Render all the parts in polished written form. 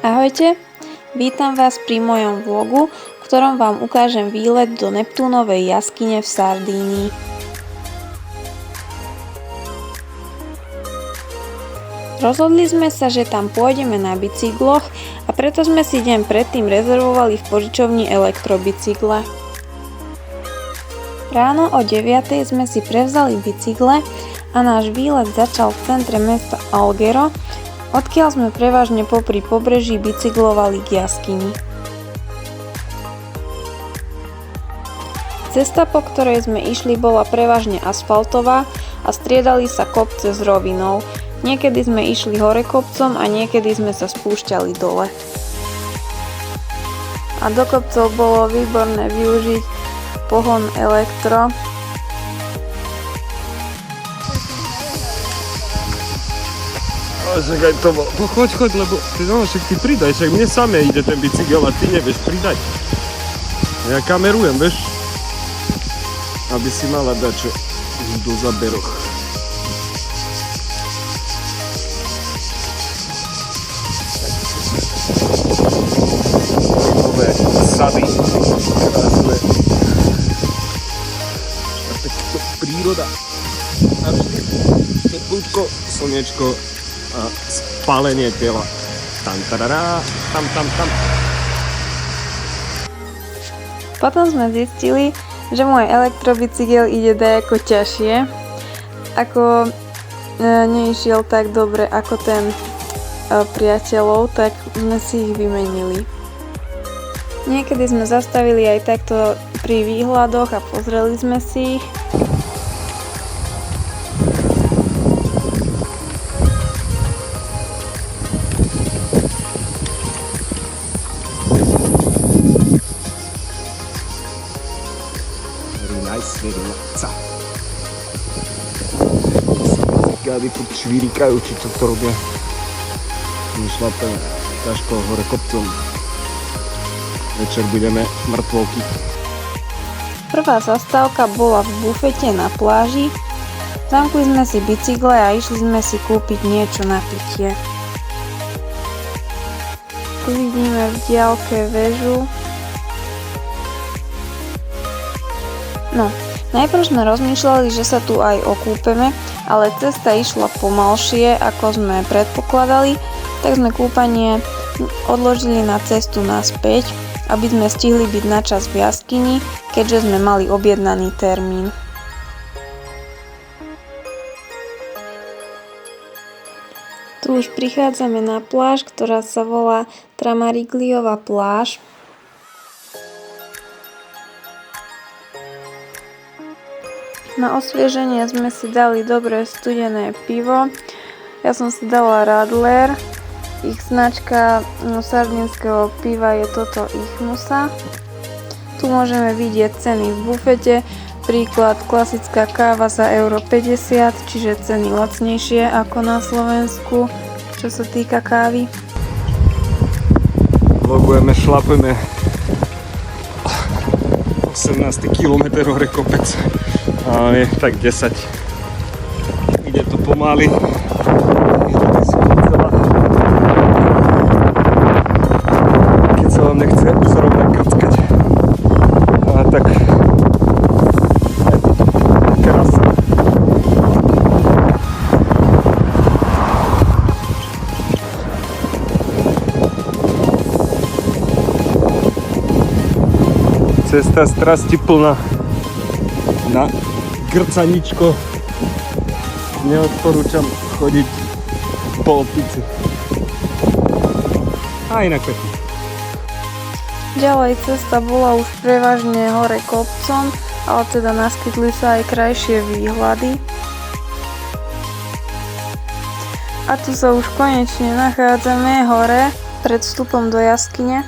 Ahojte, vítam vás pri mojom vlogu, v ktorom vám ukážem výlet do Neptúnovej jaskyne v Sardínii. Rozhodli sme sa, že tam pôjdeme na bicykloch a preto sme si deň predtým rezervovali v požičovni elektrobicykle. Ráno o 9:00 sme si prevzali bicykle a náš výlet začal v centre mesta Alghero, odkiaľ sme prevažne popri pobreží bicyklovali k jaskyni. Cesta, po ktorej sme išli, bola prevažne asfaltová a striedali sa kopce s rovinou. Niekedy sme išli hore kopcom a niekedy sme sa spúšťali dole. A do kopcov bolo výborné využiť pohon elektro. Však aj to bol. Choď, lebo však ty pridaj, však mne samé ide ten bicykel a ty nevieš pridať. Ja kamerujem, vieš? Aby si mala dať čo do záberoch. Nové sady. Krásne. A takto príroda. A vždy teplúčko, slnečko a spálenie tela. Tam. Potom sme zistili, že môj elektrobicykel ide dajako ťažšie. Ako neišiel tak dobre ako ten priateľov, tak sme si ich vymenili. Niekedy sme zastavili aj takto pri výhľadoch a pozreli sme si ich. Svedľaca. Cikády pod švírikajú, či čo to robia. My šlapeme ťažko hore kopcom. Večer budeme mŕtvolky. Prvá zastávka bola v bufete na pláži. Zamkli sme si bicykle a išli sme si kúpiť niečo na pitie. Tu vidíme v diaľke väžu. No, najprv sme rozmýšľali, že sa tu aj okúpeme, ale cesta išla pomalšie, ako sme predpokladali, tak sme kúpanie odložili na cestu naspäť, aby sme stihli byť na čas v jaskyni, keďže sme mali objednaný termín. Tu už prichádzame na pláž, ktorá sa volá Tramarigliova pláž. Na osvieženie sme si dali dobré studené pivo. Ja som si dala Radler. Ich značka sardinského piva je toto Ichmusa. Tu môžeme vidieť ceny v bufete. Príklad, klasická káva za €50, čiže ceny lacnejšie ako na Slovensku, čo sa týka kávy. Vlogujeme, šlapeme 18 km hore kopec. A je tak 10. Ide to pomaly. Keď sa vám nechce zrovna krckať. A tak je to krása. Cesta strasti plná. Na grcaničko neodporúčam chodiť po opici. A inak pekne. Ďalej cesta bola už prevažne hore kopcom, ale teda naskytli sa aj krajšie výhľady. A tu sa už konečne nachádzame hore pred vstupom do jaskyne.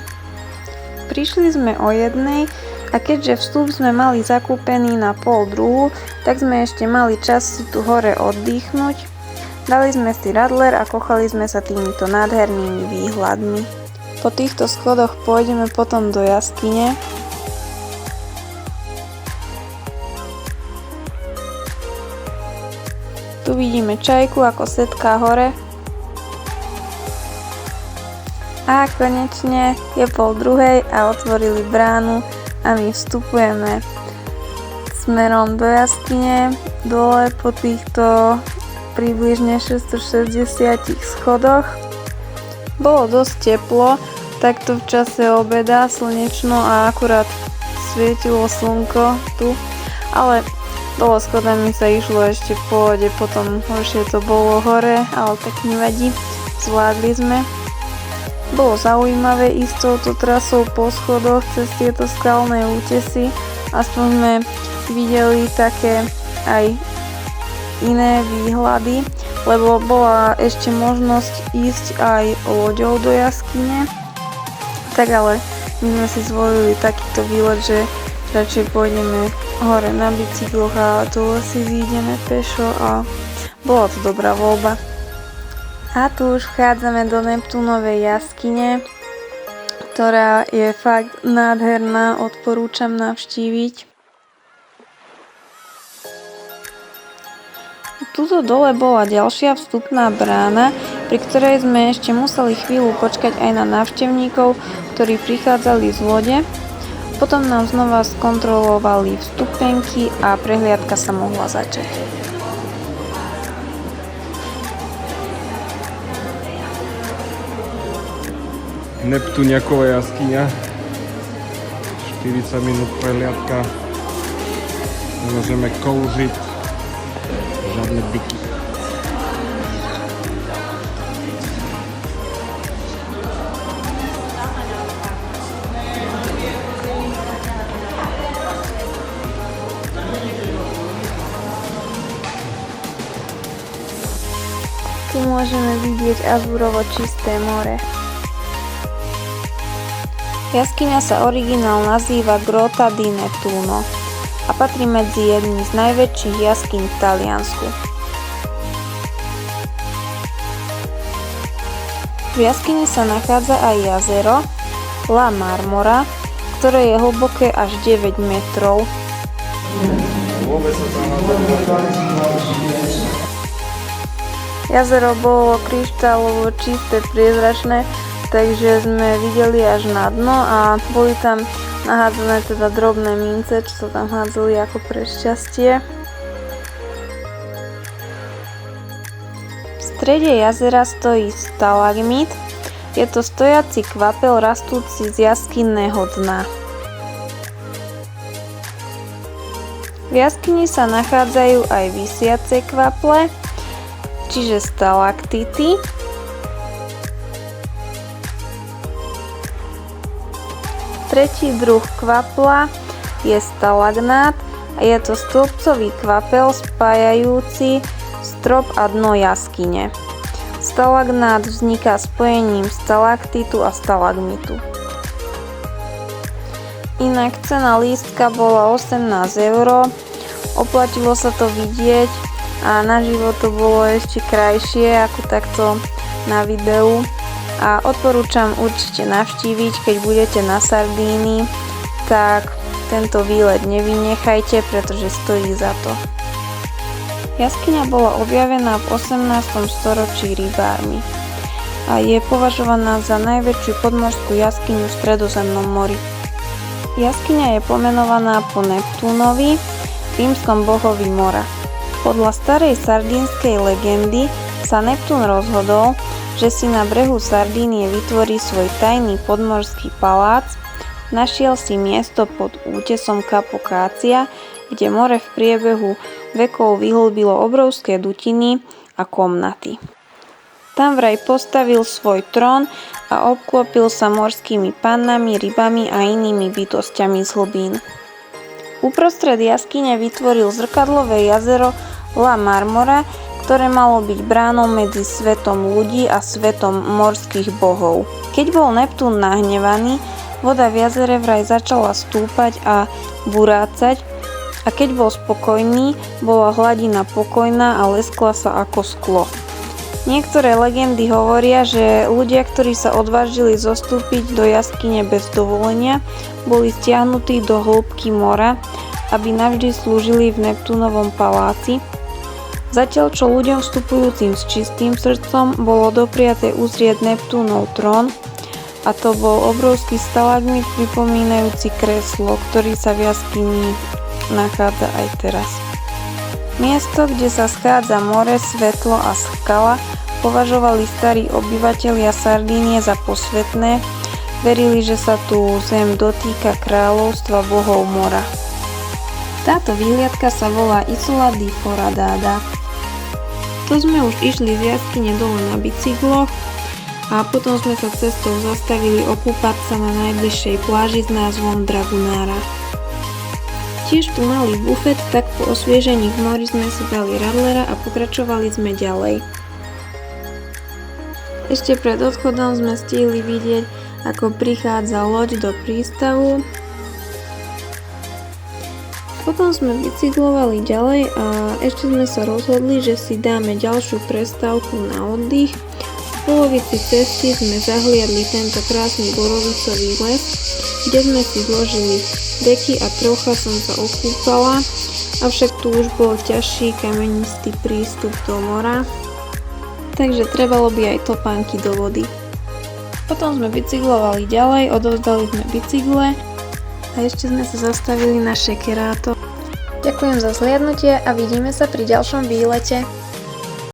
Prišli sme o 1:00 a keďže vstup sme mali zakúpený na 1:30, tak sme ešte mali čas si tu hore oddychnúť. Dali sme si Radler a kochali sme sa týmito nádhernými výhľadmi. Po týchto schodoch pôjdeme potom do jaskyne. Tu vidíme čajku, ako setká hore. A konečne je 12:30 a otvorili bránu a my vstupujeme smerom do jaskyne, dole po týchto približne 660 schodoch. Bolo dosť teplo, takto v čase obeda, slnečno a akurát svietilo slnko tu, ale dole schodami sa išlo ešte v pohode, potom horšie to bolo hore, ale tak nevadí, zvládli sme. Bolo zaujímavé ísť touto trasou po schodoch cez tieto skalné útesy, aspoň sme videli také aj iné výhľady, lebo bola ešte možnosť ísť aj loďou do jaskyne, tak ale my sme si zvolili takýto výlet, že radšej pôjdeme hore na bicykloch a dole si vyjdeme pešo a bola to dobrá voľba. A tu už vchádzame do Neptúnovej jaskyne, ktorá je fakt nádherná, odporúčam navštíviť. Tuto dole bola ďalšia vstupná brána, pri ktorej sme ešte museli chvíľu počkať aj na návštevníkov, ktorí prichádzali z lode. Potom nám znova skontrolovali vstupenky a prehliadka sa mohla začať. Neptuniaková jaskyňa, 40 minút prehliadka, môžeme kouřit, žiadne dyky. Tu môžeme vidieť azúrovo čisté more. Jaskyňa sa originál nazýva Grotta di Nettuno a patrí medzi jedny z najväčších jaskyň v Taliansku. V jaskyni sa nachádza aj jazero La Marmora, ktoré je hlboké až 9 metrov. Jazero bolo kryštálovo čisté, priezračné, takže sme videli až na dno a boli tam nahádzané teda drobné mince, čo sa tam hádzali ako pre šťastie. V strede jazera stojí stalagmit. Je to stojací kvapel rastúci z jaskinného dna. V jaskyni sa nachádzajú aj visiace kvaple, čiže stalaktity. Tretí druh kvapla je stalagnát a je to stĺpcový kvapel spájajúci strop a dno jaskyne. Stalagnát vzniká spojením stalaktitu a stalagmitu. Inak cena lístka bola 18 €, oplatilo sa to vidieť a naživo to bolo ešte krajšie ako takto na videu. A odporúčam určite navštíviť, keď budete na Sardínii, tak tento výlet nevynechajte, pretože stojí za to. Jaskyňa bola objavená v 18. storočí rybármi a je považovaná za najväčšiu podmorskú jaskyňu v Stredozemnom mori. Jaskyňa je pomenovaná po Neptúnovi, rímskom bohovi mora. Podľa starej sardínskej legendy sa Neptún rozhodol, že si na brehu Sardínie vytvorí svoj tajný podmorský palác, našiel si miesto pod útesom Capocacia, kde more v priebehu vekov vyhlbilo obrovské dutiny a komnaty. Tam vraj postavil svoj trón a obklopil sa morskými pannami, rybami a inými bytostiami z hlbín. Uprostred jaskyne vytvoril zrkadlové jazero La Marmora, ktoré malo byť bránou medzi svetom ľudí a svetom morských bohov. Keď bol Neptún nahnevaný, voda v jazere vraj začala stúpať a burácať a keď bol spokojný, bola hladina pokojná a leskla sa ako sklo. Niektoré legendy hovoria, že ľudia, ktorí sa odvážili zostúpiť do jaskyne bez dovolenia, boli stiahnutí do hĺbky mora, aby navždy slúžili v Neptúnovom paláci. Zatiaľ čo ľuďom vstupujúcim s čistým srdcom bolo dopriaté uzrieť Neptúnov trón A to bol obrovský stalagmit pripomínajúci kreslo, ktorý sa v jaskyni nachádza aj teraz. Miesto, kde sa schádza more, svetlo a skala, považovali starí obyvatelia Sardínie za posvätné. Verili, že sa tu zem dotýka kráľovstva bohov mora. Táto výhliadka sa volá Isola di Foradada. To sme už išli z jaskyne dole na bicykloch a potom sme sa cestou zastavili okúpať sa na najbližšej pláži s názvom Dragunára. Tiež tu mali bufet, tak po osviežení v mori sme si dali radlera a pokračovali sme ďalej. Ešte pred odchodom sme stihli vidieť, ako prichádza loď do prístavu. Potom sme bicyklovali ďalej a ešte sme sa rozhodli, že si dáme ďalšiu prestávku na oddych. V polovici cesty sme zahliadli tento krásny borovicový les, kde sme si zložili deky a trocha som sa okúpala, avšak tu už bol ťažší kamenistý prístup do mora, takže trebalo by aj topánky do vody. Potom sme bicyklovali ďalej, odovzdali sme bicykle a ešte sme sa zastavili na Šekeráto. Ďakujem za zhliadnutie a vidíme sa pri ďalšom výlete.